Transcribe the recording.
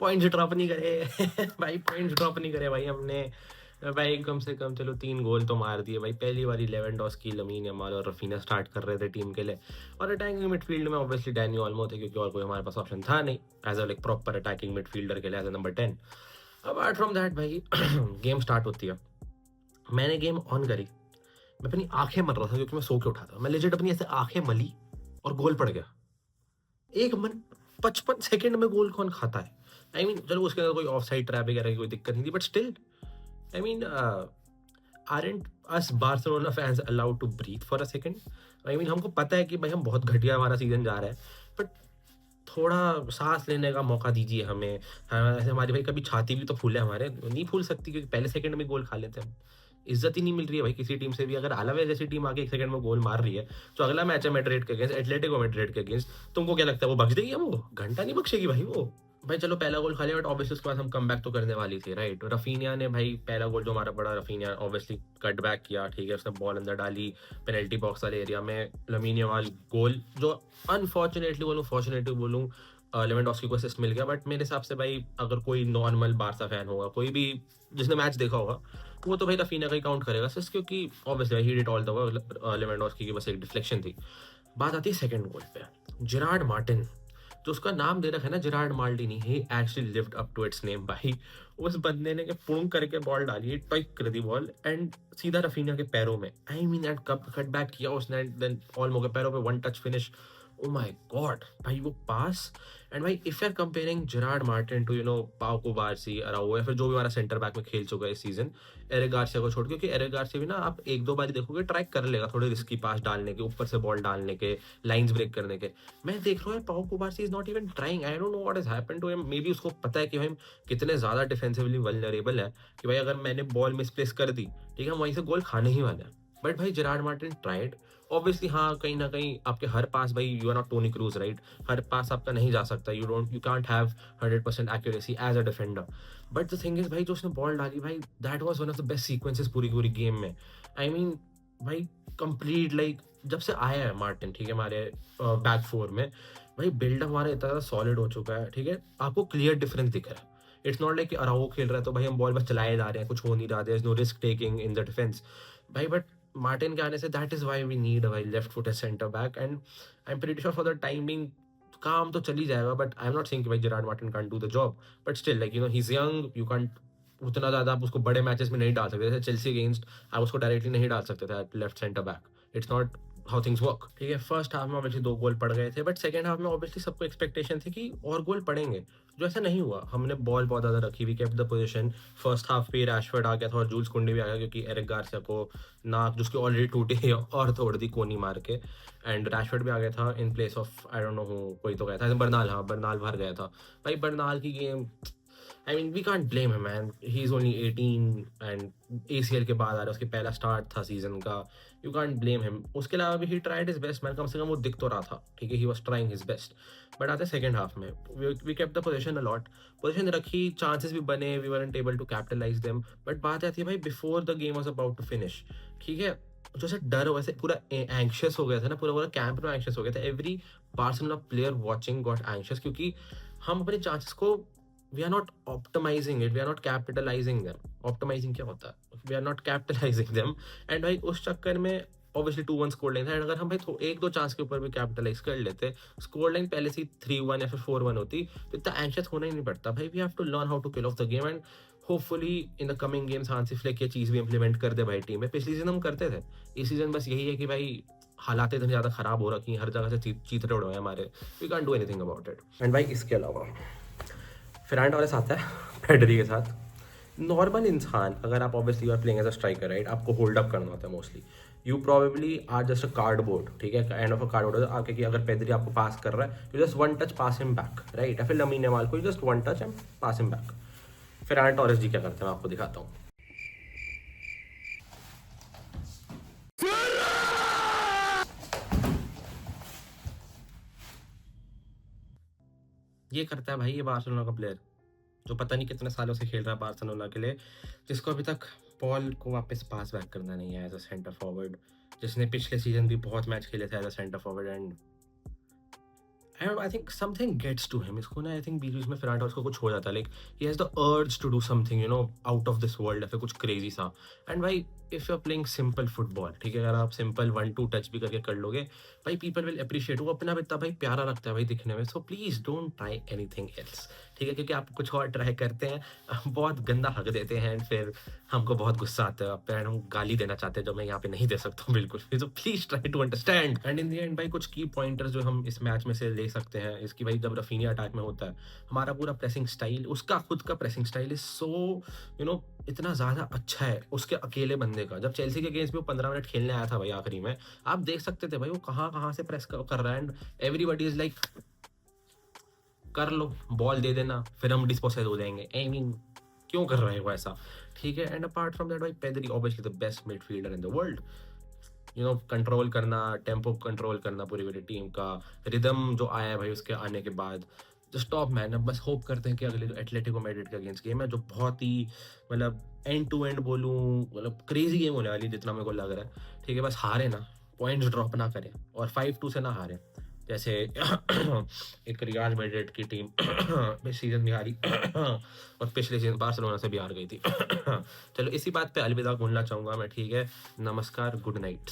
Points drop नहीं करे भाई, पॉइंट्स ड्रॉप नहीं करे भाई हमने। भाई कम से कम चलो 3 गोल तो मार दिए भाई। पहली बारी लेवेंडोस्की, लमीन यमाल और रफीना स्टार्ट कर रहे थे टीम के लिए। और अटैकिंग मिडफील्ड में ऑब्वियसली डैनी ओल्मो थे, क्योंकि और कोई हमारे पास ऑप्शन था नहीं as a like proper attacking midfielder के लिए, as a number 10। Apart from that भाई गेम स्टार्ट होती है, मैंने गेम ऑन करी, मैं अपनी आंखें मल रहा था क्योंकि मैं सो के उठा था। मैं लेजिट अपनी ऐसे आंखें मली और गोल पड़ गया। एक मन 55 सेकंड में गोल कौन खाता है? आई मीन चलो उसके अंदर कोई ऑफ साइड ट्रैप वगैरह की कोई दिक्कत नहीं थी, but still I mean aren't us Barcelona fans allowed to breathe for a second? I mean हमको पता है कि भाई हम बहुत घटिया हमारा सीजन जा रहा है, बट थोड़ा सांस लेने का मौका दीजिए हमें। हाँ, ऐसे हमारी भाई कभी छाती भी तो फूले, हमारे नहीं फूल सकती क्योंकि पहले सेकंड में गोल खा लेते हैं हम। इज्जत ही नहीं मिल रही है भाई किसी टीम से भी। अगर अलावे जैसी टीम आके 1 सेकंड में गोल मार रही है, तो अगला मैच है मैड्रिड के अगेंस्ट, एटलेटिको मैड्रिड के अगेंस्ट, तुमको क्या लगता है वो बख्श देगी? वो घंटा नहीं बख्शेगी भाई वो। भाई चलो पहला गोल खा लिया, बट ऑब्वियसली उसके बाद हम कम बैक तो करने वाली थी, राइट? रफीनिया ने भाई पहला गोल जो हमारा पड़ा, रफीनिया ऑब्वियसली कट बैक किया, ठीक है, उसने बॉल अंदर डाली पेनल्टी बॉक्स वाले एरिया में, लमीन यमाल गोल जो अनफॉर्चुनेटली बोलूँ फॉर्चुनेटली बोलूँ लेवेंडोस्की को असिस्ट मिल गया। बट मेरे हिसाब से भाई अगर कोई नॉर्मल बारसा फैन होगा, कोई भी जिसने मैच देखा होगा, वो तो भाई रफीनिया का ही काउंट करेगा सिर्फ, क्योंकि obviously he did all the work. Lewandowski की बस एक डिफ्लेक्शन थी। बात आती है सेकंड गोल पे, जेरार्ड मार्टिन, जो उसका नाम दे रखा है ना Gerard Martini, he actually lived up to its name भाई। उस बंदे ने के पुंग करके बॉल डाली, टॉइक कर दी बॉल एंड सीधा रफीना के पैरों में। I mean and cup cut back किया उसने, देन ऑल्मो के पैरों पे one touch finish. Oh my god भाई वो पास। एंड भाई if you are comparing Gerard Martin to Pau Cubarsi, अराउjo, या फिर जो भी हमारा सेंटर बैक में खेल चुका है इस सीजन, एरिक गार्सिया को छोड़, क्योंकि एरिक गार्सिया भी ना आप 1-2 बार देखोगे ट्राई कर लेगा थोड़े रिस्की पास डालने के, ऊपर से बॉल डालने के, लाइंस ब्रेक करने के। मैं देख रहा हूँ Pau Cubarsi is not even trying. I don't know what is happened to him. Maybe उसको पता है कि भाई कितने ज्यादा डिफेंसिवली वल्नरेबल है, कि भाई अगर मैंने बॉल मिसप्लेस कर दी, ठीक है, हम वहीं से गोल खाने ही वाले हैं। बट भाई जेरार्ड मार्टिन ट्राइड ऑब्वियसली। हाँ कहीं ना कहीं आपके हर पास भाई, you are not Toni Kroos, right? हर पास आपका नहीं जा सकता, you can't have 100% accuracy as a defender. But the thing is भाई जो उसने बॉल डाली भाई, that was one of the best sequences पूरी पूरी गेम में। आई मीन भाई कंप्लीट लाइक जब से आया है मार्टिन, ठीक है, हमारे बैक फोर में, भाई बिल्डअप हमारा इतना ज़्यादा सॉलिड हो चुका है, ठीक है, आपको क्लियर डिफरेंस दिख रहा है। इट्स नॉट लाइक कि अराउjo खेल रहा है तो भाई हम बॉल बस चलाए जा रहे हैं, कुछ हो नहीं रहा, there is no risk taking in the defence भाई। बट मार्टिन के आने से that is why we need a भाई left foot centre back, and I am pretty sure for the time being काम तो चल ही जाएगा। But I am not saying कि भाई Gerard Martin can't do the job, but still like he is young, you can't उतना ज़्यादा आप उसको बड़े मैचेस में नहीं डाल सकते। जैसे चेल्सी अगेंस्ट आप उसको डायरेक्टली नहीं डाल सकते थे left centre back. It's not how things work, ठीक है। फर्स्ट हाफ में ऑब्वियसली 2 गोल पड़ गए थे, बट सेकंड हाफ में ऑब्वियसली सबको एक्सपेक्टेशन थी कि और गोल पड़ेंगे, जो ऐसा नहीं हुआ। हमने बॉल बहुत ज़्यादा रखी, we kept the position. First half पे रैशफोर्ड आ गया था और जूल्स कुंडी भी आ गया, क्योंकि एरिक गार्सिया को नाक जिसकी ऑलरेडी टूटी और तोड़ दी कोनी मार के, एंड रैशफोर्ड भी आ गया था in place of I don't no हूँ, कोई तो गया था बर्नाल, हाँ बर्नाल बाहर गया था। भाई बर्नाल की game, I mean, we can't blame him, man. He's only 18 and ACL के बाद आ रहा है, उसके पहला स्टार्ट था सीजन का। You can't blame him. उसके अलावा भी he tried his best, man. कम से कम वो दिख तो रहा था, ठीक है, he was trying his best. But आते सेकंड हाफ में we kept the possession a lot. Position रखी, चांसेस भी बने, we weren't able to capitalize them. But बात आती है भाई before the game was about to finish, ठीक है, जैसे डर वैसे पूरा एंक्शियस हो गया था ना, पूरा पूरा कैंप में एंक्शियस हो गया था। Every Barcelona player watching got anxious, क्योंकि हम अपने चांसेस को we are not optimizing it, we are not capitalizing them. Optimizing क्या होता है? We are not capitalizing them. And भाई उस चक्कर में obviously 2-1 स्कोर लाइन था, एंड अगर हम भाई 1-2 चांस के ऊपर भी कैपिटलाइज कर लेते, स्कोर लाइन पहले से 3-1 या फिर 4-1 होती, तो इतना एंशियस होना ही नहीं पड़ता भाई। We have to learn how to kill off the game, and hopefully in the coming games Hansi Flick ये चीज़ भी इंप्लीमेंट कर दे भाई टीम में। पिछली सीजन हम करते थे, इस सीजन बस यही है कि भाई हालात इतनी ज़्यादा ख़राब हो रखी हैं, हर जगह से चीथड़े उड़ रहे हैं हमारे, we can't do anything about it. And भाई इसके अलावा फेरान टोरेस आता है पेडरी के साथ। नॉर्मल इंसान, अगर आप obviously you are playing as a striker, right, आपको होल्ड अप करना होता है mostly, you probably are just a cardboard, ठीक है, एंड ऑफ अ कार्डबोर्ड आपके कि अगर पेडरी आपको पास कर रहा है, you just one touch pass him back, right, या फिर लमीन यमाल को just one touch and pass him back. Ferran Torres ji क्या करते हैं मैं आपको दिखाता हूँ। ये करता है भाई ये बार्सिलोना का प्लेयर, जो पता नहीं कितने सालों से खेल रहा है बार्सिलोना के लिए, जिसको अभी तक बॉल को वापस पास बैक करना नहीं है एज अ सेंटर फॉरवर्ड, जिसने पिछले सीजन भी बहुत मैच खेले थे as a centre forward. And I don't know, I think something gets to him. इसको ना आई थिंक बीच-बीच में फिर उसको कुछ हो जाता है, like he has the urge to do something out of this world, या फिर कुछ क्रेज़ी सा। एंड भाई if you are playing simple football, ठीक है? अगर आप सिंपल 1-2 टच भी करके कर लोगे, भाई पीपल विल एप्रिशिएट। वो अपने आप इतना भाई प्यारा लगता है भाई दिखने में। So please don't try anything else, ठीक है? क्योंकि आप कुछ और ट्राई करते हैं, बहुत गंदा हक देते हैं, एंड फिर हमको बहुत गुस्सा आता है आप पे, एंड हम गाली देना चाहते हैं जो मैं यहाँ पे नहीं दे सकता हूँ बिल्कुल भी। तो please try to understand. And in the end भाई कुछ की पॉइंटर्स जो हम इस मैच में से ले सकते हैं, इसकी भाई जब रफीनिया अटैक में होता है, हमारा पूरा प्रेसिंग स्टाइल, उसका खुद का प्रेसिंग स्टाइल इज़ सो इतना ज़्यादा अच्छा है उसके अकेले बंदे का। जब चेल्सी के अगेंस्ट भी वो 15 मिनट खेलने आया था भाई आखिरी में, आप देख सकते थे भाई वो कहाँ-कहाँ से प्रेस कर रहा है, एंड एवरीबॉडी इज़ लाइक कर लो, बॉल दे देना, फिर हम डिस्पोसेस हो जाएँगे। आई मीन क्यों कर रहे हो ऐसा? ठीक है? एंड अपार्ट फ्रॉम दैट भाई Pedri obviously the best midfielder in the world. Control करना, टेम्पो कंट्रोल करना पूरी-पूरी टीम का, रिदम जो आया है भाई उसके आने के बाद, जस्ट टॉप मैन। अब बस होप करते हैं कि अगले जो एटलेटिको मैड्रिड के अगेंस्ट गेम है, जो बहुत ही मतलब एंड टू एंड बोलूँ, मतलब क्रेज़ी गेम होने वाली है जितना मेरे को लग रहा है। ठीक है? बस हारे ना, पॉइंट्स ड्रॉप ना करें, और 5-2 से ना हारें। जैसे एक रियल मैड्रिड की टीम इस सीज़न भी हारी और पिछले सीज़न बार्सिलोना से भी हार गई थी। चलो इसी बात पे अलविदा बोलना चाहूँगा मैं, ठीक है? नमस्कार, गुड नाइट।